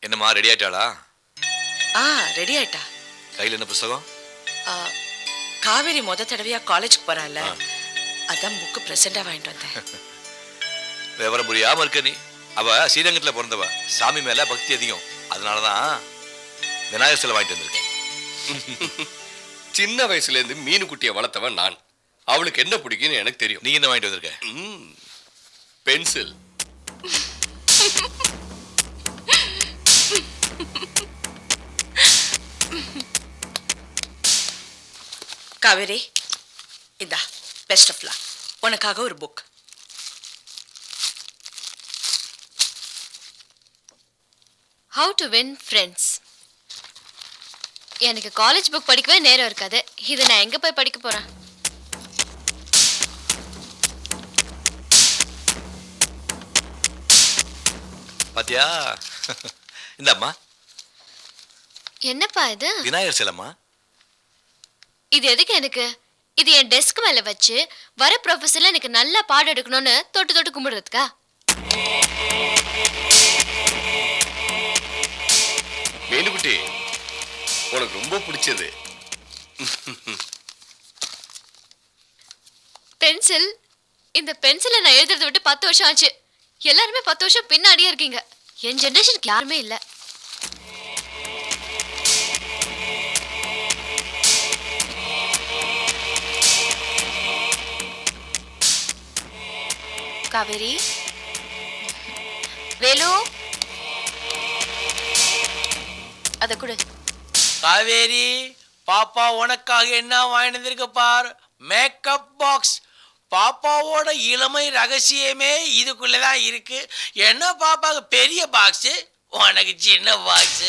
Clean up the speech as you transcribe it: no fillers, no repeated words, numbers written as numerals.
என்னம்மா ready ஆயிட்டாளா? Ready ஆயிட்டா. கையில் என்ன புஸ்தகம்? காவேரி தடவையா காலேஜுக்கு போறாள், அதான் புக்கு பிரசண்டா வாங்கிட்டு வந்தேன். விவரம் புரியாம இருக்க நீ. அவ ஸ்ரீரங்கத்துல பிறந்தவ, சாமி மேல பக்தி அதிகம். அதனாலதான் விநாயகர் சிலை வாங்கிட்டு வந்திருக்கேன். சின்ன வயசுல இருந்து மீன் குட்டியை வளர்த்தவன் நான். அவளுக்கு என்ன பிடிக்குன்னு எனக்கு தெரியும். நீ என்ன வாங்கிட்டு வந்திருக்க? பென்சில். காவேரி, இதா பெஸ்ட் ஆஃப் லக். உனக்காக ஒரு book. How to win friends. எனக்கு காலேஜ் புக் படிக்கவே நேரம் இருக்காது. இதை நான் எங்க போய் படிக்க போறேன்? பாத்தியா? இந்த அம்மா என்னப்பா இது? விநாயகர் சிலைம்மா. இது எதுக்கு எனக்கு? இது என் டெஸ்க் மேல வச்சு வர ப்ரொஃபஸர்ல எனக்கு நல்லா பாடம் எடுக்கணும்னு தொட்டு தொட்டு கும்பிடுறதுக்கா? மீனுக்குட்டி, உனக்கு ரொம்ப பிடிச்சது பென்சில். இந்த பென்சிலை நான் எழுதுறதை விட்டு 10 வருஷம் ஆச்சு. எல்லாருமே 10 வருஷம் பின்னாடியே இருக்கீங்க. என் ஜெனரேஷனுக்கு யாருமே இல்லை. காவேரி, வேலு, அத கொடு. காவேரி பாப்பா உனக்காக என்ன வாங்கிட்டு வந்திருக்க பார். Makeup box. பாப்பாவோட இளமை ரகசியமே இதுக்குள்ளதான் இருக்கு. என்ன பாப்பாக்கு பெரிய பாக்ஸ், உனக்கு சின்ன பாக்ஸ்.